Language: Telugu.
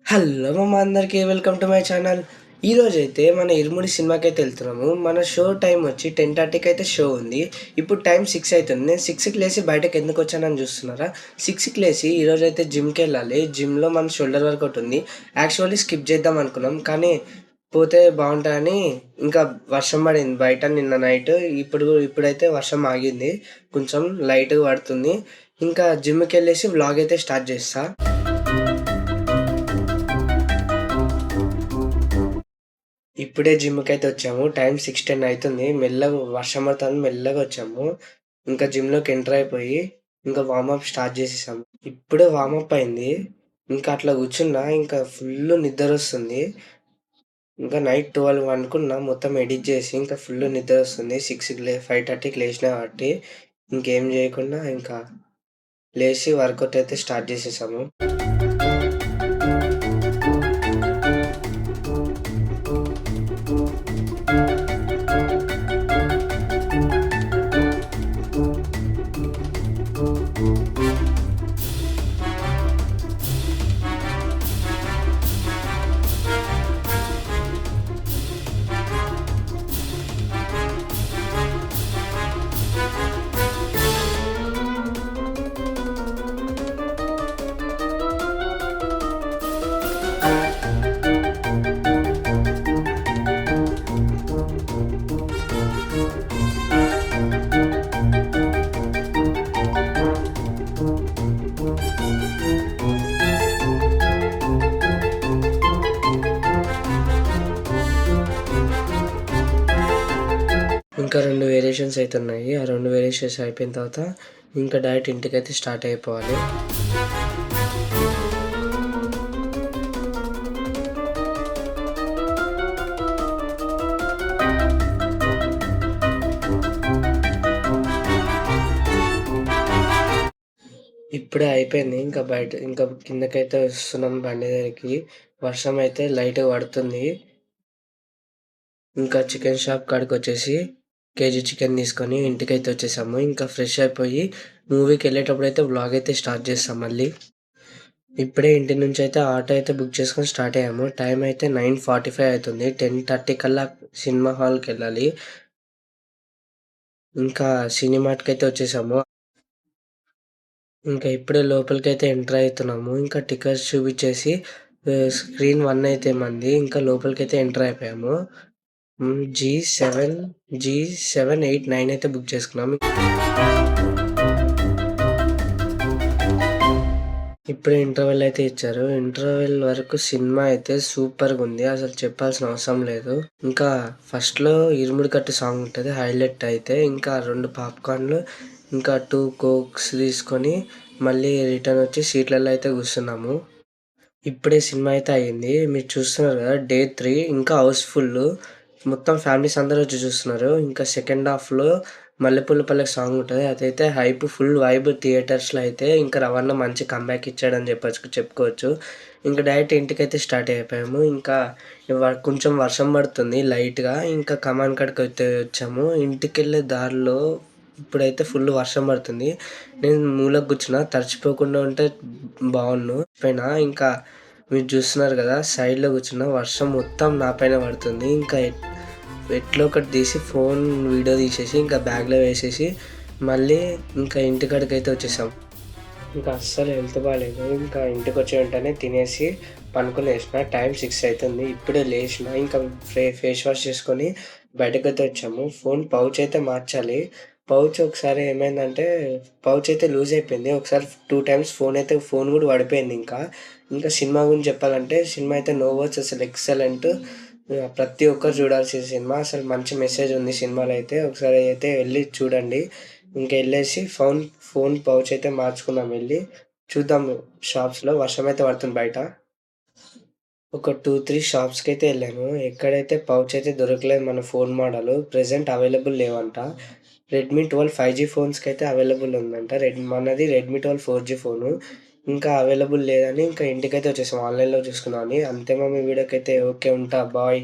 హలో మమ్మ అందరికీ వెల్కమ్ టు మై ఛానల్. ఈరోజైతే మన ఇరుముడి సినిమాకైతే వెళ్తున్నాము. మన షో టైం వచ్చి 10:30కి అయితే షో ఉంది. ఇప్పుడు టైం 6 అవుతుంది. నేను 6కి లేచి బయటకు ఎందుకు వచ్చానని చూస్తున్నారా? 6కి లేచి ఈరోజైతే జిమ్కి వెళ్ళాలి. జిమ్లో మన షోల్డర్ వర్కౌట్ ఉంది. యాక్చువల్లీ స్కిప్ చేద్దాం అనుకున్నాం, కానీ పోతే బాగుంటుందని. ఇంకా వర్షం పడింది బయట నిన్న నైట్. ఇప్పుడైతే వర్షం ఆగింది, కొంచెం లైట్గా పడుతుంది. ఇంకా జిమ్కి వెళ్ళేసి వ్లాగ్ అయితే స్టార్ట్ చేస్తా. ఇప్పుడే జిమ్‌కైతే వచ్చాము. టైం 6:10 అయితుంది. మెల్లగా వర్షం పడుతుంది, మెల్లగా వచ్చాము. ఇంకా జిమ్‌లోకి ఎంటర్ అయిపోయి ఇంకా వార్మప్ స్టార్ట్ చేసేసాము. ఇప్పుడే వార్మప్ అయింది. ఇంకా అట్లా కూర్చున్నా, ఇంకా ఫుల్ నిద్రొస్తుంది. ఇంకా నైట్ 12 పనుకున్నా, మొత్తం ఎడిట్ చేసి ఇంకా ఫుల్ నిద్రొస్తుంది. 5:30కి లేచినా కాబట్టి ఇంకేం చేయకుండా ఇంకా లేచి వర్కౌట్ అయితే స్టార్ట్ చేసేసాము. ఇంకా 2 వేరియేషన్స్ అయితే ఉన్నాయి. ఆ 2 వేరియేషన్స్ అయిపోయిన తర్వాత ఇంకా డైరెక్ట్ ఇంటికైతే స్టార్ట్ అయిపోవాలి. ఇప్పుడే అయిపోయింది. ఇంకా కిందకైతే వస్తున్నాం బండి దగ్గరికి. వర్షం అయితే లైట్‌గా పడుతుంది. ఇంకా చికెన్ షాప్ కాడికొచ్చేసి కేజీ చికెన్ తీసుకొని ఇంటికైతే వచ్చేసాము. ఇంకా ఫ్రెష్ అయిపోయి మూవీకెళ్ళేటప్పుడైతే వ్లాగ్ అయితే స్టార్ట్ చేస్తాం మళ్ళీ. ఇప్పుడే ఇంటి నుంచయితే ఆటో అయితే బుక్ చేసుకొని స్టార్ట్ అయ్యాము. టైం అయితే 9:45 అవుతుంది. 10:30 కల్లా సినిమా హాల్‌కెళ్ళాలి. ఇంకా సినిమాటికైతే వచ్చేసాము. ఇంకా ఇప్పుడే లోపలికైతే ఎంటర్ అయితున్నాము. ఇంకా టికెట్స్ చూపిచ్చేసి స్క్రీన్ 1 అయితే మంది. ఇంకా లోపలికైతే ఎంటర్ అయిపోయాము. జీ7, 8, 9 అయితే బుక్ చేసుకున్నాం. ఇప్పుడే ఇంటర్వెల్ అయితే ఇచ్చారు. ఇంటర్వెల్ వరకు సినిమా అయితే సూపర్‌గుంది. అసలు చెప్పాల్సిన అవసరం లేదు. ఇంకా ఫస్ట్‌లో 'ఇరుముడి కట్టు' సాంగ్ ఉంటది హైలైట్ అయితే. ఇంకా 2 పాప్‌కార్న్‌లు, ఇంకా 2 కోక్స్ తీసుకొని మళ్ళీ రిటర్న్ వచ్చి సీట్లలో అయితే కూర్చున్నాము. ఇప్పుడే సినిమా అయితే అయింది. మీరు చూస్తున్నారు కదా, డే 3 ఇంకా హౌస్‌ఫుల్లు. మొత్తం ఫ్యామిలీస్ అందరూ వచ్చి చూస్తున్నారు. ఇంకా సెకండ్ హాఫ్‌లో 'మల్లెపూల పల్లకి' సాంగ్ ఉంటది. అదైతే హైప్, ఫుల్ వైబ్ థియేటర్స్‌లో అయితే. ఇంకా రవణ మంచి కమ్‌బ్యాక్ ఇచ్చాడని చెప్పుకోవచ్చు. ఇంకా డైరెక్ట్ ఇంటికైతే స్టార్ట్ అయిపోయాము. ఇంకా కొంచెం వర్షం పడుతుంది లైట్‌గా. ఇంకా కమాన్ కాడికైతే వచ్చాము. ఇంటికెళ్ళే దారిలో ఇప్పుడైతే ఫుల్ వర్షం పడుతుంది. నేను మూలకు కూర్చున్నా, తడిచిపోకుండా ఉంటే బావున్ను. ఇంకా మీరు చూస్తున్నారు కదా, సైడ్‌లో కూర్చున్నా, వర్షం మొత్తం నా పైన పడుతుంది. ఇంకా ఎట్లో ఒకటి తీసి వీడియో తీసేసి ఇంకా బ్యాగ్‌లో వేసేసి మళ్ళీ ఇంకా ఇంటికాడికైతే వచ్చేసాం. ఇంకా అస్సలు హెల్త్ బాలేదు. ఇంకా ఇంటికొచ్చి వెంటనే తినేసి పనుకొనేసిన. టైం 6 అయితుంది. ఇప్పుడే లేచిన. ఇంకా ఫేస్ వాష్ చేసుకొని బయటకైతే వచ్చాము. ఫోన్ పౌచ్ అయితే మార్చాలి. పౌచ్ ఒకసారి ఏమైందంటే పౌచ్ అయితే లూజ్ అయిపోయింది. ఒకసారి 2 టైమ్స్ ఫోన్ కూడా పడిపోయింది ఇంకా. ఇంకా సినిమా గురించి చెప్పాలంటే సినిమా అయితే నో వర్డ్స్, అసలు ఎక్సలెంట్. ప్రతి ఒక్కరు చూడాల్సిన సినిమా. అసలు మంచి మెసేజ్ ఉంది సినిమాలో అయితే. ఒకసారి అయితే వెళ్లి చూడండి. ఇంకెళ్ళేసి ఫోన్ పౌచ్ అయితే మార్చుకుందాం వెళ్లి. చూద్దాం షాప్స్‌లో. వర్షం అయితే పడుతుంది బయట. ఒక 2, 3 షాప్స్‌కైతే ఎళ్ళాను. ఎక్కడైతే పౌచ్ అయితే దొరకలేదు మన ఫోన్ మోడలు. ప్రెజెంట్ అవైలబుల్ లేవంట. రెడ్మీ 12 5G ఫోన్స్‌కైతే అవైలబుల్ ఉందంట. మనది రెడ్మీ 12 4G ఫోను. ఇంకా అవైలబుల్ లేదని ఇంకా ఇంటికైతే వచ్చేసాం ఆన్‌లైన్‌లో చూసుకుందామని. అంతే మమ్మీ, వీడియోకైతే ఓకే, ఉంటా. బాయ్.